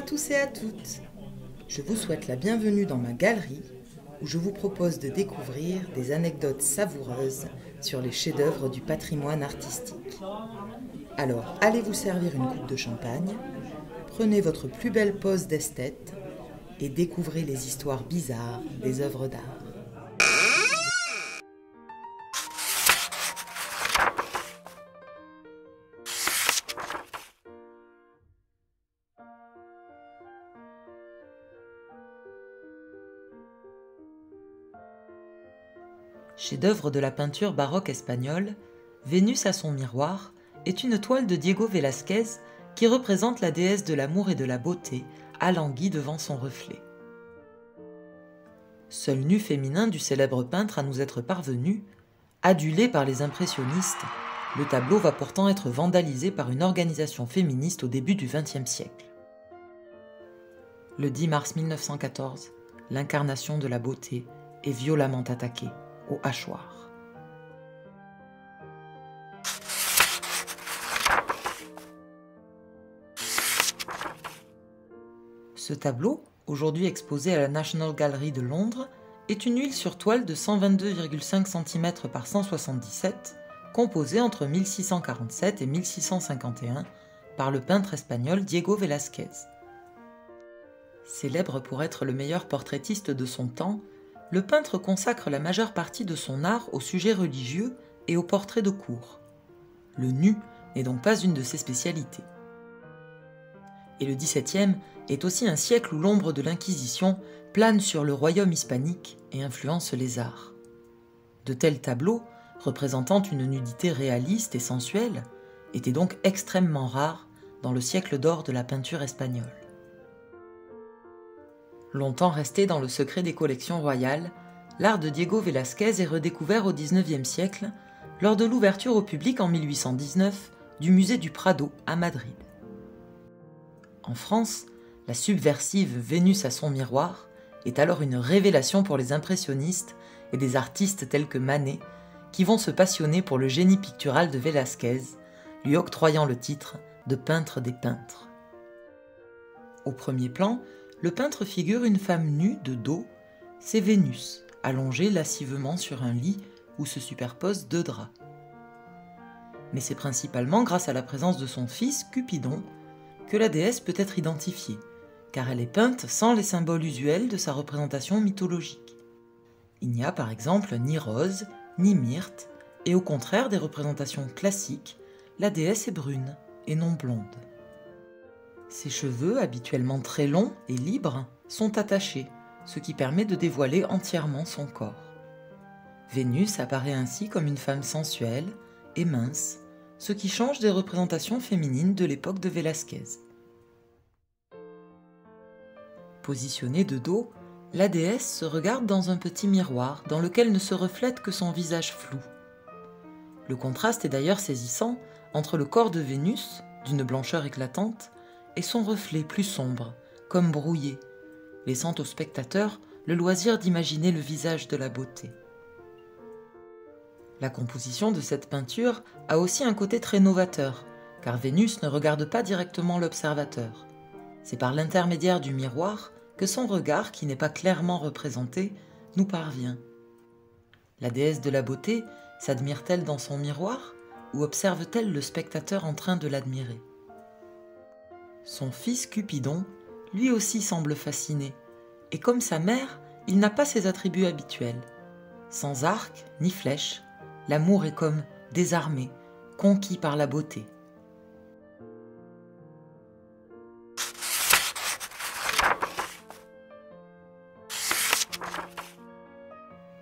à tous et à toutes. Je vous souhaite la bienvenue dans ma galerie où je vous propose de découvrir des anecdotes savoureuses sur les chefs-d'œuvre du patrimoine artistique. Alors, allez vous servir une coupe de champagne, prenez votre plus belle pose d'esthète et découvrez les histoires bizarres des œuvres d'art. Chef-d'œuvre de la peinture baroque espagnole, Vénus à son miroir est une toile de Diego Velázquez qui représente la déesse de l'amour et de la beauté, alanguie devant son reflet. Seul nu féminin du célèbre peintre à nous être parvenu, adulé par les impressionnistes, le tableau va pourtant être vandalisé par une organisation féministe au début du XXe siècle. Le 10 mars 1914, l'incarnation de la beauté est violemment attaquée au hachoir. Ce tableau, aujourd'hui exposé à la National Gallery de Londres, est une huile sur toile de 122,5 cm par 177, composée entre 1647 et 1651 par le peintre espagnol Diego Velázquez. Célèbre pour être le meilleur portraitiste de son temps, le peintre consacre la majeure partie de son art aux sujets religieux et aux portraits de cour. Le nu n'est donc pas une de ses spécialités. Et le XVIIe est aussi un siècle où l'ombre de l'Inquisition plane sur le royaume hispanique et influence les arts. De tels tableaux, représentant une nudité réaliste et sensuelle, étaient donc extrêmement rares dans le siècle d'or de la peinture espagnole. Longtemps resté dans le secret des collections royales, l'art de Diego Velázquez est redécouvert au XIXe siècle lors de l'ouverture au public en 1819 du musée du Prado à Madrid. En France, la subversive Vénus à son miroir est alors une révélation pour les impressionnistes et des artistes tels que Manet, qui vont se passionner pour le génie pictural de Velázquez, lui octroyant le titre de peintre des peintres. Au premier plan, le peintre figure une femme nue de dos, c'est Vénus, allongée lascivement sur un lit où se superposent deux draps. Mais c'est principalement grâce à la présence de son fils, Cupidon, que la déesse peut être identifiée, car elle est peinte sans les symboles usuels de sa représentation mythologique. Il n'y a par exemple ni rose, ni myrte, et au contraire des représentations classiques, la déesse est brune et non blonde. Ses cheveux, habituellement très longs et libres, sont attachés, ce qui permet de dévoiler entièrement son corps. Vénus apparaît ainsi comme une femme sensuelle et mince, ce qui change des représentations féminines de l'époque de Velázquez. Positionnée de dos, la déesse se regarde dans un petit miroir dans lequel ne se reflète que son visage flou. Le contraste est d'ailleurs saisissant entre le corps de Vénus, d'une blancheur éclatante, et son reflet plus sombre, comme brouillé, laissant au spectateur le loisir d'imaginer le visage de la beauté. La composition de cette peinture a aussi un côté très novateur, car Vénus ne regarde pas directement l'observateur. C'est par l'intermédiaire du miroir que son regard, qui n'est pas clairement représenté, nous parvient. La déesse de la beauté s'admire-t-elle dans son miroir, ou observe-t-elle le spectateur en train de l'admirer ? Son fils Cupidon, lui aussi semble fasciné, et comme sa mère, il n'a pas ses attributs habituels. Sans arc ni flèche, l'amour est comme désarmé, conquis par la beauté.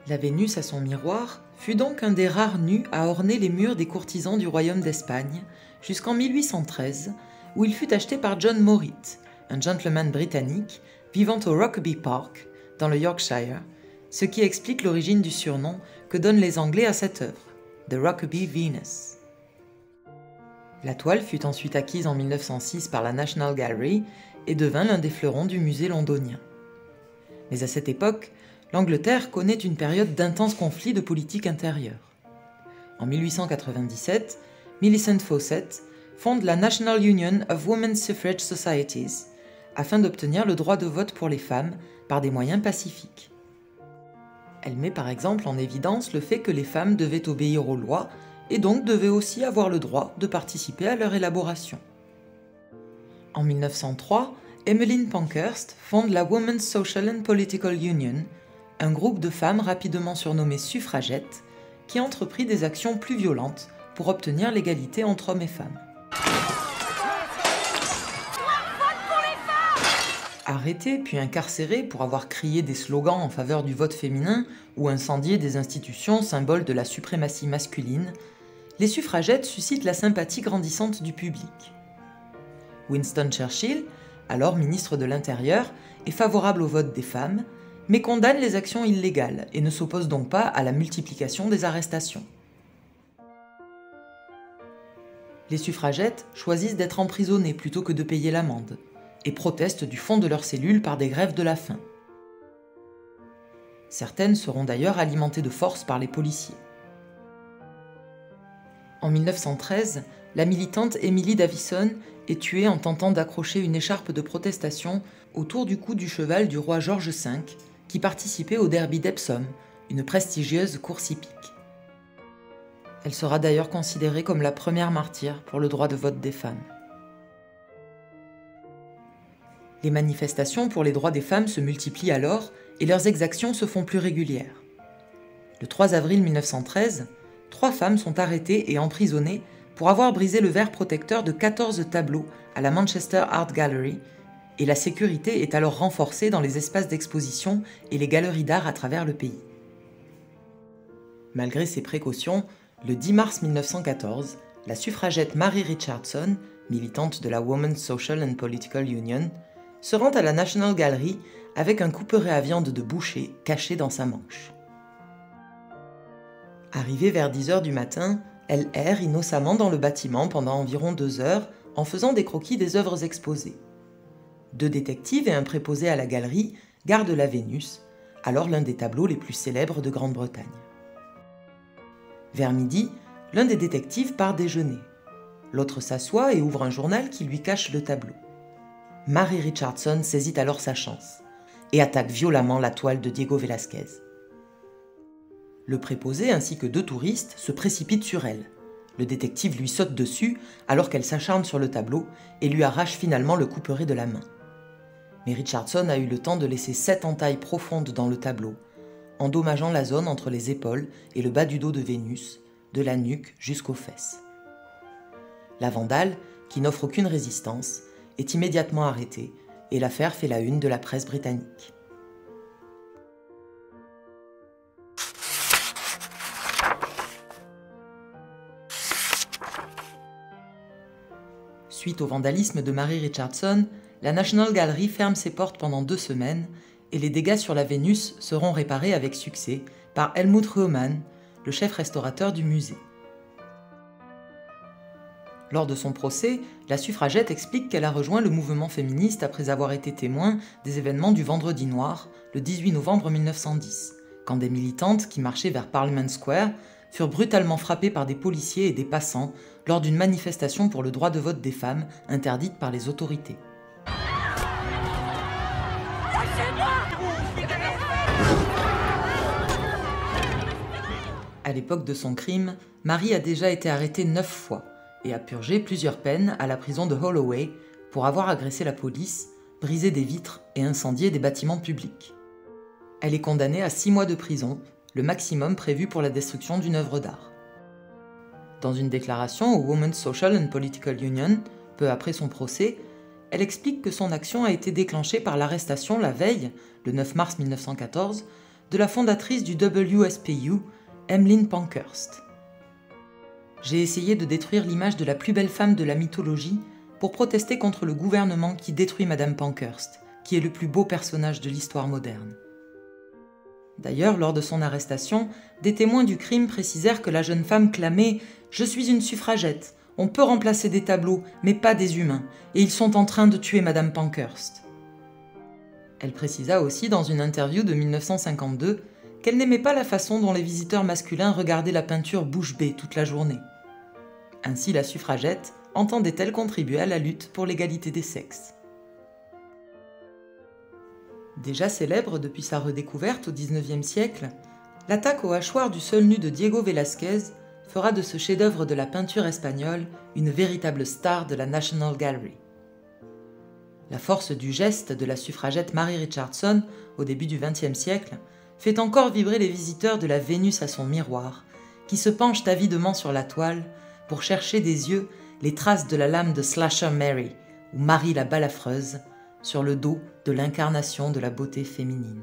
La Vénus à son miroir fut donc un des rares nus à orner les murs des courtisans du royaume d'Espagne, jusqu'en 1813, où il fut acheté par John Morritt, un gentleman britannique vivant au Rokeby Park, dans le Yorkshire, ce qui explique l'origine du surnom que donnent les Anglais à cette œuvre, The Rokeby Venus. La toile fut ensuite acquise en 1906 par la National Gallery et devint l'un des fleurons du musée londonien. Mais à cette époque, l'Angleterre connaît une période d'intenses conflits de politique intérieure. En 1897, Millicent Fawcett fonde la National Union of Women's Suffrage Societies, afin d'obtenir le droit de vote pour les femmes par des moyens pacifiques. Elle met par exemple en évidence le fait que les femmes devaient obéir aux lois et donc devaient aussi avoir le droit de participer à leur élaboration. En 1903, Emmeline Pankhurst fonde la Women's Social and Political Union, un groupe de femmes rapidement surnommées suffragettes, qui entreprit des actions plus violentes pour obtenir l'égalité entre hommes et femmes. Arrêtées puis incarcérées pour avoir crié des slogans en faveur du vote féminin ou incendié des institutions symboles de la suprématie masculine, les suffragettes suscitent la sympathie grandissante du public. Winston Churchill, alors ministre de l'Intérieur, est favorable au vote des femmes, mais condamne les actions illégales et ne s'oppose donc pas à la multiplication des arrestations. Les suffragettes choisissent d'être emprisonnées plutôt que de payer l'amende, et protestent du fond de leurs cellules par des grèves de la faim. Certaines seront d'ailleurs alimentées de force par les policiers. En 1913, la militante Emily Davison est tuée en tentant d'accrocher une écharpe de protestation autour du cou du cheval du roi George V, qui participait au derby d'Epsom, une prestigieuse course hippique. Elle sera d'ailleurs considérée comme la première martyre pour le droit de vote des femmes. Les manifestations pour les droits des femmes se multiplient alors et leurs exactions se font plus régulières. Le 3 avril 1913, 3 femmes sont arrêtées et emprisonnées pour avoir brisé le verre protecteur de 14 tableaux à la Manchester Art Gallery, et la sécurité est alors renforcée dans les espaces d'exposition et les galeries d'art à travers le pays. Malgré ces précautions, le 10 mars 1914, la suffragette Mary Richardson, militante de la Women's Social and Political Union, se rend à la National Gallery avec un couperet à viande de boucher caché dans sa manche. Arrivée vers 10 h du matin, elle erre innocemment dans le bâtiment pendant environ 2 heures en faisant des croquis des œuvres exposées. 2 détectives et un préposé à la galerie gardent la Vénus, alors l'un des tableaux les plus célèbres de Grande-Bretagne. Vers midi, l'un des détectives part déjeuner. L'autre s'assoit et ouvre un journal qui lui cache le tableau. Mary Richardson saisit alors sa chance et attaque violemment la toile de Diego Velázquez. Le préposé ainsi que 2 touristes se précipitent sur elle. Le détective lui saute dessus alors qu'elle s'acharne sur le tableau et lui arrache finalement le couperet de la main. Mais Richardson a eu le temps de laisser 7 entailles profondes dans le tableau, endommageant la zone entre les épaules et le bas du dos de Vénus, de la nuque jusqu'aux fesses. La vandale, qui n'offre aucune résistance, est immédiatement arrêtée et l'affaire fait la une de la presse britannique. Suite au vandalisme de Mary Richardson, la National Gallery ferme ses portes pendant 2 semaines et les dégâts sur la Vénus seront réparés avec succès par Helmut Röhmann, le chef restaurateur du musée. Lors de son procès, la suffragette explique qu'elle a rejoint le mouvement féministe après avoir été témoin des événements du Vendredi noir, le 18 novembre 1910, quand des militantes qui marchaient vers Parliament Square furent brutalement frappées par des policiers et des passants lors d'une manifestation pour le droit de vote des femmes interdite par les autorités. À l'époque de son crime, Mary a déjà été arrêtée 9 fois et a purgé plusieurs peines à la prison de Holloway pour avoir agressé la police, brisé des vitres et incendié des bâtiments publics. Elle est condamnée à 6 mois de prison, le maximum prévu pour la destruction d'une œuvre d'art. Dans une déclaration au Women's Social and Political Union, peu après son procès, elle explique que son action a été déclenchée par l'arrestation la veille, le 9 mars 1914, de la fondatrice du WSPU, Emmeline Pankhurst. J'ai essayé de détruire l'image de la plus belle femme de la mythologie pour protester contre le gouvernement qui détruit Madame Pankhurst, qui est le plus beau personnage de l'histoire moderne. D'ailleurs, lors de son arrestation, des témoins du crime précisèrent que la jeune femme clamait « Je suis une suffragette, on peut remplacer des tableaux, mais pas des humains, et ils sont en train de tuer Madame Pankhurst. » Elle précisa aussi dans une interview de 1952 qu'elle n'aimait pas la façon dont les visiteurs masculins regardaient la peinture bouche bée toute la journée. Ainsi, la suffragette entendait-elle contribuer à la lutte pour l'égalité des sexes. Déjà célèbre depuis sa redécouverte au XIXe siècle, l'attaque au hachoir du sol nu de Diego Velázquez fera de ce chef-d'œuvre de la peinture espagnole une véritable star de la National Gallery. La force du geste de la suffragette Mary Richardson au début du XXe siècle fait encore vibrer les visiteurs de la Vénus à son miroir, qui se penchent avidement sur la toile pour chercher des yeux les traces de la lame de Slasher Mary, ou Marie la balafreuse, sur le dos de l'incarnation de la beauté féminine.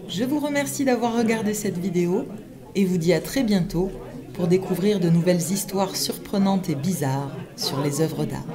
Je vous remercie d'avoir regardé cette vidéo et vous dis à très bientôt pour découvrir de nouvelles histoires surprenantes et bizarres sur les œuvres d'art.